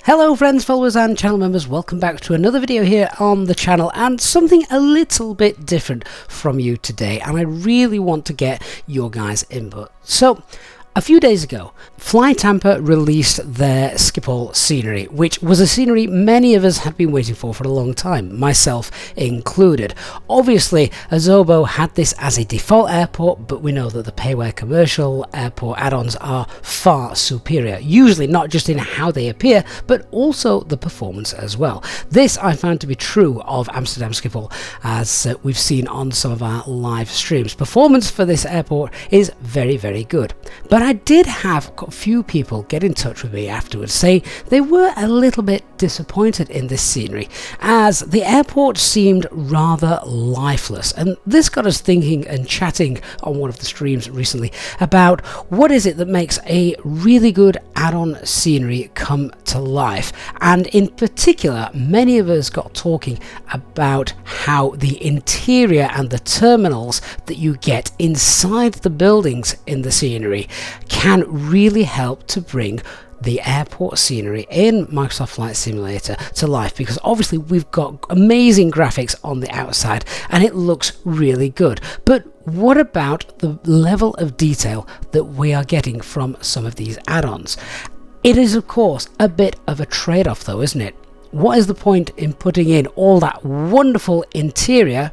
Hello friends, followers and channel members, welcome back to another video here on the channel and something a little bit different from you today, and I really want to get your guys' input. So a few days ago, Fly Tampa released their Schiphol scenery, which was a scenery many of us had been waiting for a long time, myself included. Obviously, Azobo had this as a default airport, but we know that the Payware commercial airport add-ons are far superior, usually not just in how they appear, but also the performance as well. This I found to be true of Amsterdam Schiphol, as we've seen on some of our live streams. Performance for this airport is very, very good. But I did have a few people get in touch with me afterwards saying they were a little bit disappointed in this scenery, as the airport seemed rather lifeless, and this got us thinking and chatting on one of the streams recently about what is it that makes a really good add-on scenery come to life. And in particular, many of us got talking about how the interior and the terminals that you get inside the buildings in the scenery can really help to bring the airport scenery in Microsoft Flight Simulator to life, because obviously we've got amazing graphics on the outside and it looks really good. But what about the level of detail that we are getting from some of these add-ons? It is of course a bit of a trade-off though, isn't it? What is the point in putting in all that wonderful interior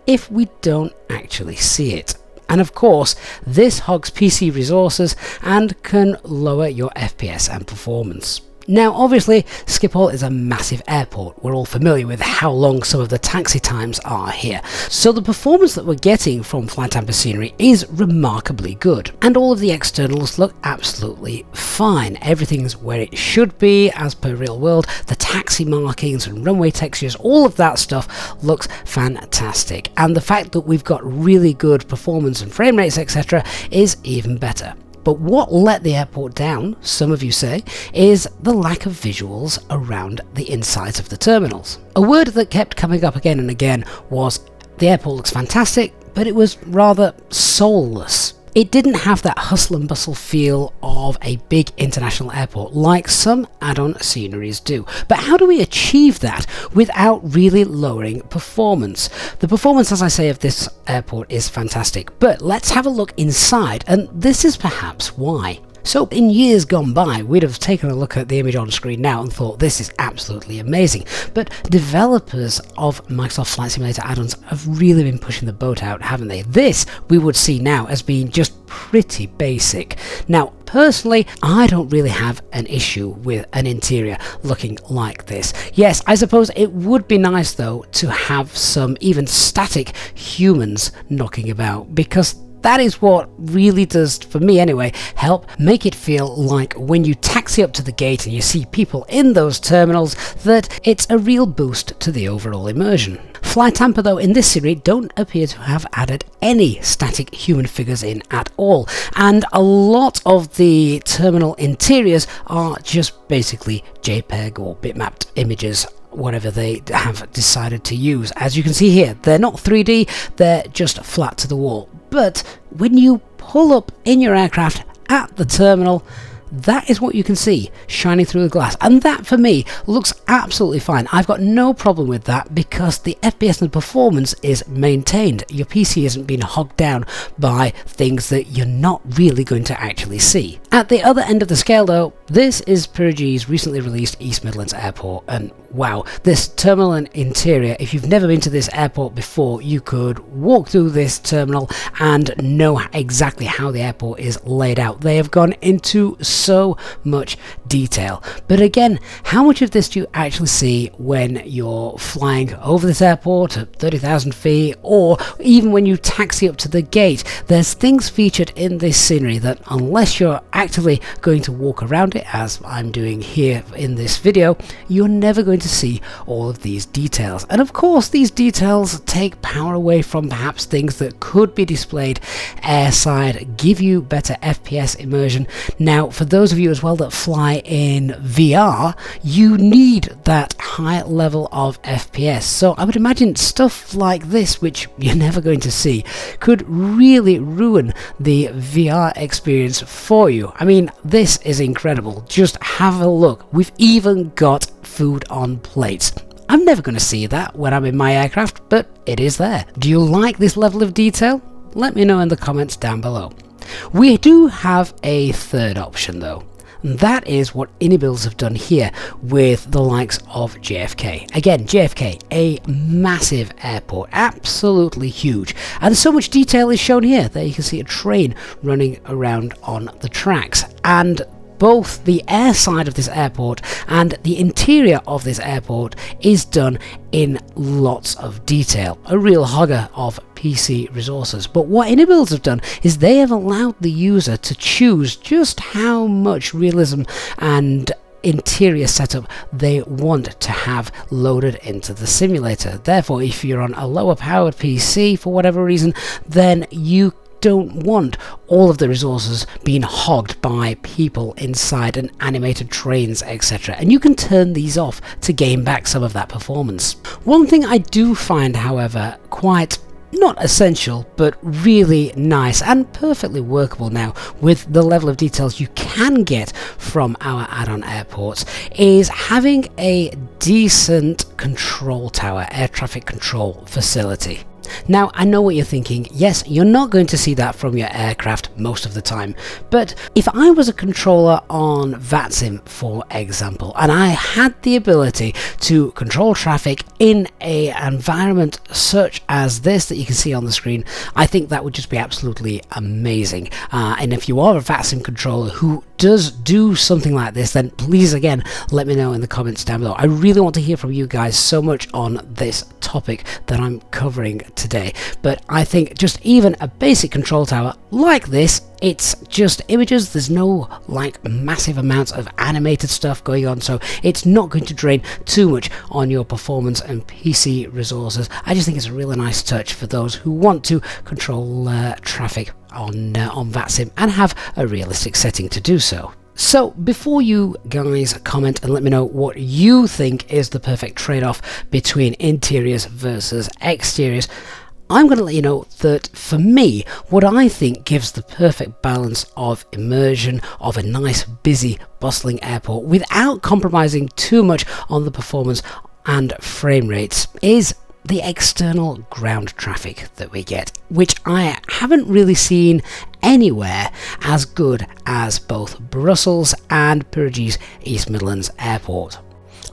if we don't actually see it? And of course, this hogs PC resources and can lower your FPS and performance. Now obviously, Schiphol is a massive airport. We're all familiar with how long some of the taxi times are here. So the performance that we're getting from Fly Tampa scenery is remarkably good. And all of the externals look absolutely fine. Everything's where it should be as per real world. The taxi markings and runway textures, all of that stuff looks fantastic. And the fact that we've got really good performance and frame rates, etc., is even better. But what let the airport down, some of you say, is the lack of visuals around the insides of the terminals. A word that kept coming up again and again was, the airport looks fantastic, but it was rather soulless. It didn't have that hustle and bustle feel of a big international airport like some add-on sceneries do. But how do we achieve that without really lowering performance? The performance, as I say, of this airport is fantastic, but let's have a look inside, and this is perhaps why. So in years gone by, we'd have taken a look at the image on screen now and thought this is absolutely amazing. But developers of Microsoft Flight Simulator add-ons have really been pushing the boat out, haven't they? This we would see now as being just pretty basic. Now, personally, I don't really have an issue with an interior looking like this. Yes, I suppose it would be nice though to have some even static humans knocking about, because that is what really does, for me anyway, help make it feel like when you taxi up to the gate and you see people in those terminals, that it's a real boost to the overall immersion. Fly Tampa though in this series don't appear to have added any static human figures in at all, and a lot of the terminal interiors are just basically JPEG or bitmapped images, whatever they have decided to use. As you can see here, they're not 3D, they're just flat to the wall. But when you pull up in your aircraft at the terminal, that is what you can see shining through the glass, and that for me looks absolutely fine. I've got no problem with that because the FPS and the performance is maintained. Your PC isn't being hogged down by things that you're not really going to actually see. At the other end of the scale though, this is Pirigi's recently released East Midlands Airport, and wow, this terminal and interior, if you've never been to this airport before, you could walk through this terminal and know exactly how the airport is laid out. They have gone into so much detail. But again, how much of this do you actually see when you're flying over this airport at 30,000 feet, or even when you taxi up to the gate? There's things featured in this scenery that unless you're actively going to walk around it, as I'm doing here in this video, you're never going to see all of these details. And of course, these details take power away from perhaps things that could be displayed airside, give you better FPS immersion. Now, for those of you as well that fly in VR, you need that high level of FPS. So I would imagine stuff like this, which you're never going to see, could really ruin the VR experience for you. I mean, this is incredible. Just have a look. We've even got food on plates. I'm never going to see that when I'm in my aircraft, but it is there. Do you like this level of detail? Let me know in the comments down below. We do have a third option though. That is what Inibuilds have done here with the likes of JFK. Again, JFK, a massive airport, absolutely huge. And so much detail is shown here. There you can see a train running around on the tracks. And both the air side of this airport and the interior of this airport is done in lots of detail. A real hogger of PC resources. But what Inibuilds have done is they have allowed the user to choose just how much realism and interior setup they want to have loaded into the simulator. Therefore, if you're on a lower powered PC for whatever reason, then you don't want all of the resources being hogged by people inside and animated trains, etc. And you can turn these off to gain back some of that performance. One thing I do find, however, quite not essential, but really nice and perfectly workable now with the level of details you can get from our add-on airports, is having a decent control tower, air traffic control facility. Now, I know what you're thinking. Yes, you're not going to see that from your aircraft most of the time, but if I was a controller on VATSIM, for example, and I had the ability to control traffic in an environment such as this that you can see on the screen, I think that would just be absolutely amazing. And if you are a VATSIM controller who does do something like this, then please again let me know in the comments down below. I really want to hear from you guys so much on this topic that I'm covering today. But I think just even a basic control tower like this, it's just images, there's no like massive amounts of animated stuff going on, so it's not going to drain too much on your performance and PC resources. I just think it's a really nice touch for those who want to control traffic on VATSIM and have a realistic setting to do so. So before you guys comment and let me know what you think is the perfect trade-off between interiors versus exteriors, I'm going to let you know that for me, what I think gives the perfect balance of immersion of a nice, busy, bustling airport without compromising too much on the performance and frame rates is the external ground traffic that we get, which I haven't really seen anywhere as good as both Brussels and Pyrgis East Midlands Airport.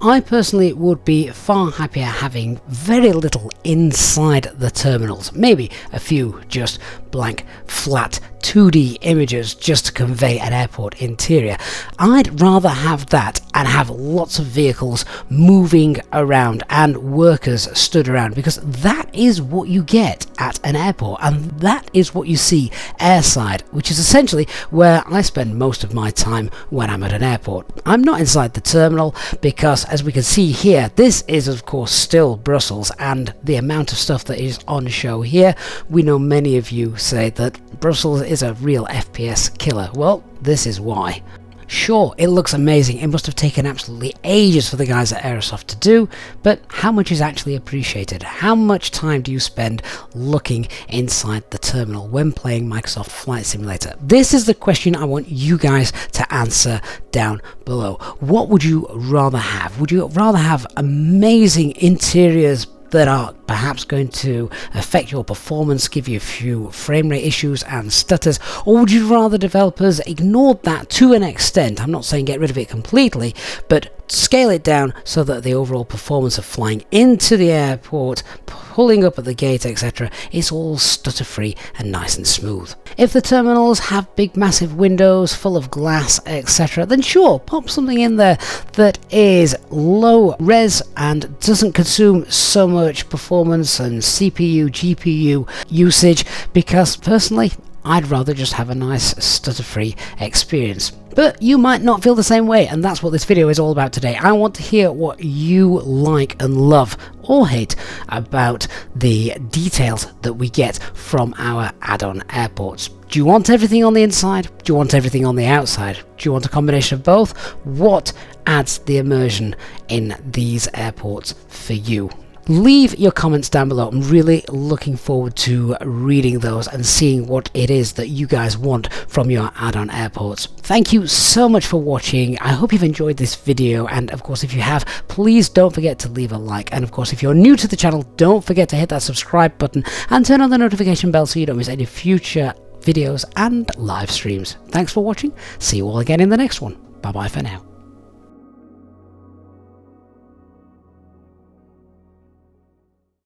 I personally would be far happier having very little inside the terminals, maybe a few just blank flat 2D images just to convey an airport interior. I'd rather have that and have lots of vehicles moving around and workers stood around, because that is what you get at an airport and that is what you see airside, which is essentially where I spend most of my time when I'm at an airport. I'm not inside the terminal because, as we can see here, this is of course still Brussels, and the amount of stuff that is on show here, we know many of you say that Brussels is a real FPS killer. Well, this is why. Sure, it looks amazing. It must have taken absolutely ages for the guys at Aerosoft to do, but how much is actually appreciated? How much time do you spend looking inside the terminal when playing Microsoft Flight Simulator? This is the question I want you guys to answer down below. What would you rather have? Would you rather have amazing interiors that are perhaps going to affect your performance, give you a few frame rate issues and stutters, or would you rather developers ignored that to an extent? I'm not saying get rid of it completely, but scale it down so that the overall performance of flying into the airport, pulling up at the gate, etc. is all stutter free and nice and smooth. If the terminals have big massive windows full of glass, etc., then sure, pop something in there that is low res and doesn't consume so much performance and CPU, GPU usage, because personally I'd rather just have a nice stutter-free experience. But you might not feel the same way, and that's what this video is all about today. I want to hear what you like and love or hate about the details that we get from our add-on airports. Do you want everything on the inside? Do you want everything on the outside? Do you want a combination of both? What adds the immersion in these airports for you? Leave your comments down below. I'm really looking forward to reading those and seeing what it is that you guys want from your add-on airports. Thank you so much for watching. I hope you've enjoyed this video, and of course if you have, please don't forget to leave a like, and of course if you're new to the channel, don't forget to hit that subscribe button and turn on the notification bell so you don't miss any future videos and live streams. Thanks for watching. See you all again in the next one. Bye bye for now.